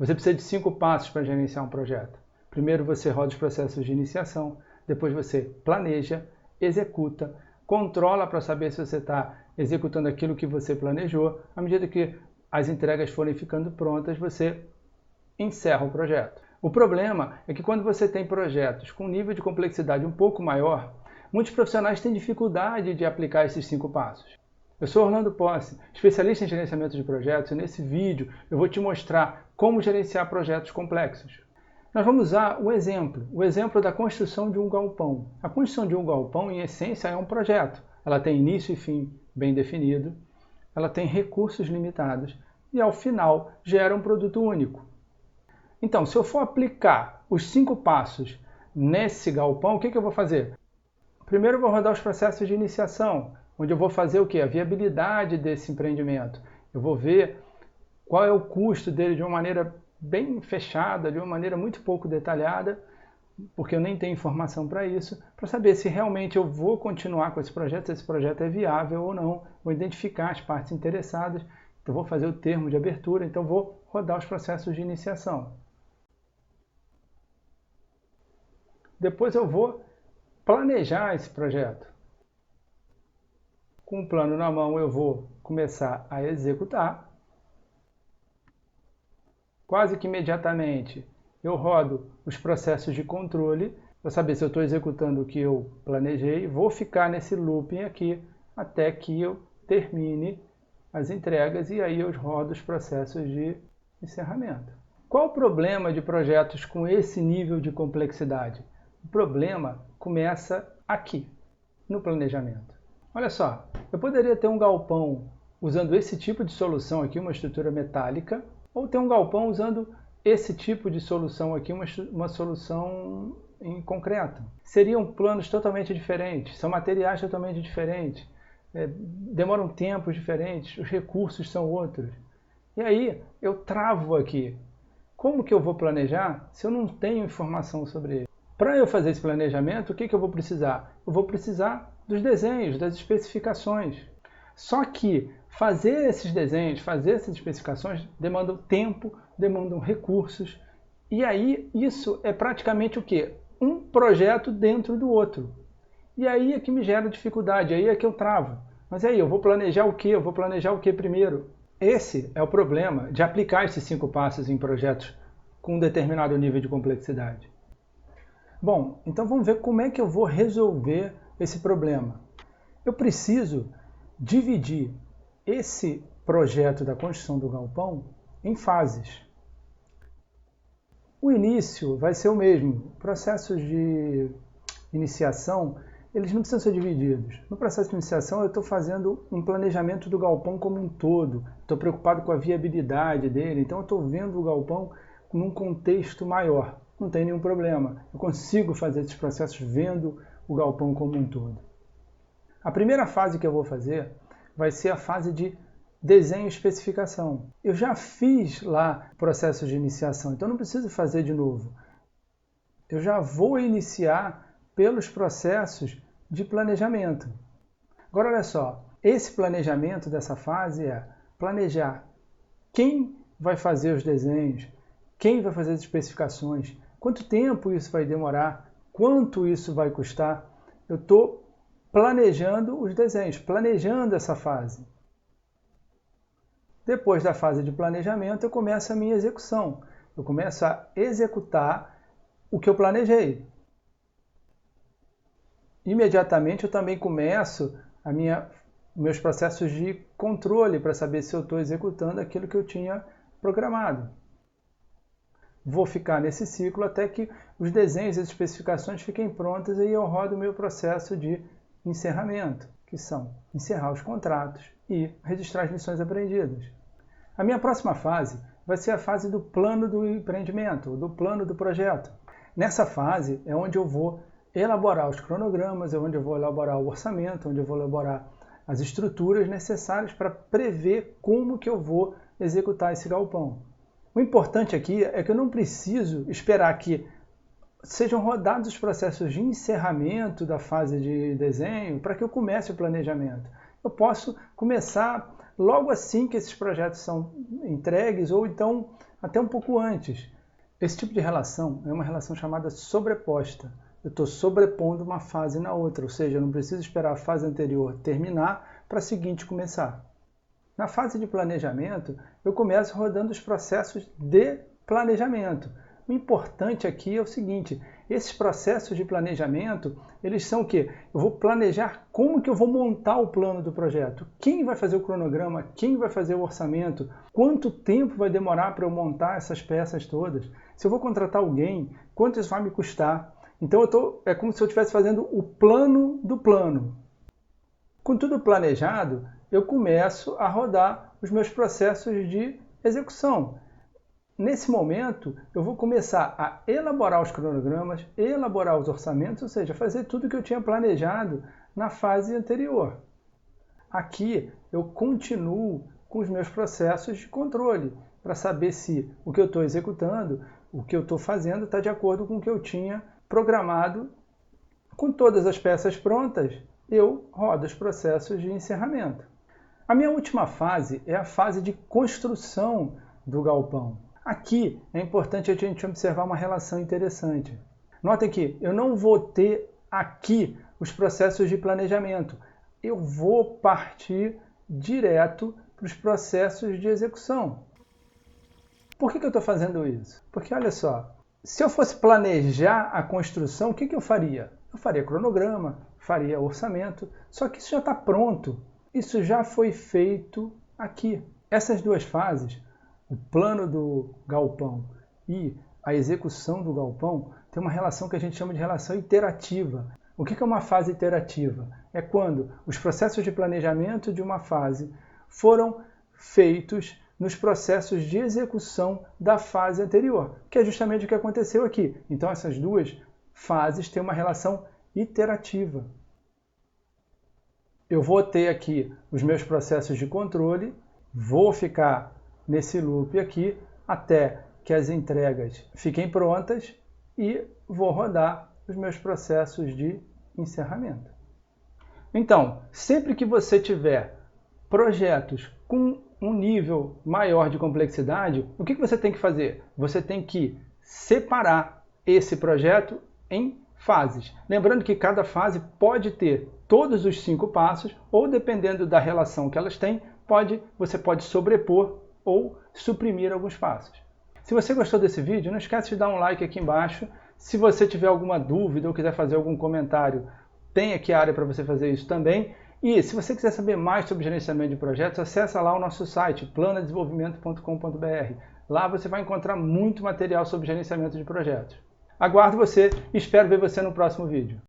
Você precisa de 5 passos para gerenciar um projeto. Primeiro você roda os processos de iniciação, depois você planeja, executa, controla para saber se você está executando aquilo que você planejou. À medida que as entregas forem ficando prontas, você encerra o projeto. O problema é que quando você tem projetos com nível de complexidade um pouco maior, muitos profissionais têm dificuldade de aplicar esses 5 passos. Eu sou Orlando Posse, especialista em gerenciamento de projetos, e nesse vídeo eu vou te mostrar como gerenciar projetos complexos. Nós vamos usar o exemplo da construção de um galpão. A construção de um galpão, em essência, é um projeto. Ela tem início e fim bem definido, ela tem recursos limitados e, ao final, gera um produto único. Então, se eu for aplicar os 5 passos nesse galpão, o que eu vou fazer? Primeiro eu vou rodar os processos de iniciação, onde eu vou fazer o quê? A viabilidade desse empreendimento. Eu vou ver qual é o custo dele de uma maneira bem fechada, de uma maneira muito pouco detalhada, porque eu nem tenho informação para isso, para saber se realmente eu vou continuar com esse projeto, se esse projeto é viável ou não. Vou identificar as partes interessadas, então vou fazer o termo de abertura, então vou rodar os processos de iniciação. Depois eu vou planejar esse projeto. Com o plano na mão eu vou começar a executar. Quase que imediatamente eu rodo os processos de controle para saber se eu estou executando o que eu planejei. Vou ficar nesse looping aqui até que eu termine as entregas e aí eu rodo os processos de encerramento. Qual o problema de projetos com esse nível de complexidade? O problema começa aqui, no planejamento. Olha só, eu poderia ter um galpão usando esse tipo de solução aqui, uma estrutura metálica, ou ter um galpão usando esse tipo de solução aqui, uma solução em concreto. Seriam planos totalmente diferentes, são materiais totalmente diferentes, demoram tempos diferentes, os recursos são outros. E aí eu travo aqui. Como que eu vou planejar se eu não tenho informação sobre ele? Para eu fazer esse planejamento, o que eu vou precisar? Eu vou precisar dos desenhos, das especificações. Só que fazer esses desenhos, fazer essas especificações demandam tempo, demandam recursos. E aí isso é praticamente o quê? Um projeto dentro do outro. E aí é que me gera dificuldade, aí é que eu travo. Mas aí, eu vou planejar o quê? Eu vou planejar o quê primeiro? Esse é o problema de aplicar esses 5 passos em projetos com um determinado nível de complexidade. Bom, então vamos ver como é que eu vou resolver esse problema. Eu preciso dividir esse projeto da construção do galpão em fases. O início vai ser o mesmo. Processos de iniciação, eles não precisam ser divididos. No processo de iniciação eu estou fazendo um planejamento do galpão como um todo. Estou preocupado com a viabilidade dele, então eu estou vendo o galpão num contexto maior. Não tem nenhum problema. Eu consigo fazer esses processos vendo o galpão como um todo. A primeira fase que eu vou fazer vai ser a fase de desenho e especificação. Eu já fiz lá processos de iniciação, então não preciso fazer de novo. Eu já vou iniciar pelos processos de planejamento. Agora olha só, esse planejamento dessa fase é planejar quem vai fazer os desenhos, quem vai fazer as especificações, quanto tempo isso vai demorar, quanto isso vai custar. Eu estou planejando os desenhos, planejando essa fase. Depois da fase de planejamento, eu começo a minha execução. Eu começo a executar o que eu planejei. Imediatamente eu também começo meus processos de controle para saber se eu estou executando aquilo que eu tinha programado. Vou ficar nesse ciclo até que os desenhos e as especificações fiquem prontas e eu rodo o meu processo de encerramento, que são encerrar os contratos e registrar as lições aprendidas. A minha próxima fase vai ser a fase do plano do empreendimento, do plano do projeto. Nessa fase é onde eu vou elaborar os cronogramas, é onde eu vou elaborar o orçamento, onde eu vou elaborar as estruturas necessárias para prever como que eu vou executar esse galpão. O importante aqui é que eu não preciso esperar que sejam rodados os processos de encerramento da fase de desenho para que eu comece o planejamento. Eu posso começar logo assim que esses projetos são entregues ou então até um pouco antes. Esse tipo de relação é uma relação chamada sobreposta. Eu estou sobrepondo uma fase na outra, ou seja, eu não preciso esperar a fase anterior terminar para a seguinte começar. Na fase de planejamento, eu começo rodando os processos de planejamento. O importante aqui é o seguinte, esses processos de planejamento, eles são o quê? Eu vou planejar como que eu vou montar o plano do projeto, quem vai fazer o cronograma, quem vai fazer o orçamento, quanto tempo vai demorar para eu montar essas peças todas, se eu vou contratar alguém, quanto isso vai me custar. Então é como se eu estivesse fazendo o plano do plano. Com tudo planejado, eu começo a rodar os meus processos de execução. Nesse momento, eu vou começar a elaborar os cronogramas, elaborar os orçamentos, ou seja, fazer tudo o que eu tinha planejado na fase anterior. Aqui, eu continuo com os meus processos de controle, para saber se o que eu estou executando, o que eu estou fazendo, está de acordo com o que eu tinha programado. Com todas as peças prontas, eu rodo os processos de encerramento. A minha última fase é a fase de construção do galpão. Aqui é importante a gente observar uma relação interessante. Notem que eu não vou ter aqui os processos de planejamento. Eu vou partir direto para os processos de execução. Por que eu estou fazendo isso? Porque olha só, se eu fosse planejar a construção, o que eu faria? Eu faria cronograma, faria orçamento, só que isso já está pronto. Isso já foi feito aqui. Essas duas fases, o plano do galpão e a execução do galpão, tem uma relação que a gente chama de relação iterativa. O que é uma fase iterativa? É quando os processos de planejamento de uma fase foram feitos nos processos de execução da fase anterior, que é justamente o que aconteceu aqui. Então essas duas fases têm uma relação iterativa. Eu vou ter aqui os meus processos de controle, vou ficar nesse loop aqui até que as entregas fiquem prontas e vou rodar os meus processos de encerramento. Então, sempre que você tiver projetos com um nível maior de complexidade, o que você tem que fazer? Você tem que separar esse projeto em fases. Lembrando que cada fase pode ter todos os 5 passos, ou dependendo da relação que elas têm, você pode sobrepor ou suprimir alguns passos. Se você gostou desse vídeo, não esquece de dar um like aqui embaixo. Se você tiver alguma dúvida ou quiser fazer algum comentário, tem aqui a área para você fazer isso também. E se você quiser saber mais sobre gerenciamento de projetos, acesse lá o nosso site, planadesenvolvimento.com.br. Lá você vai encontrar muito material sobre gerenciamento de projetos. Aguardo você e espero ver você no próximo vídeo.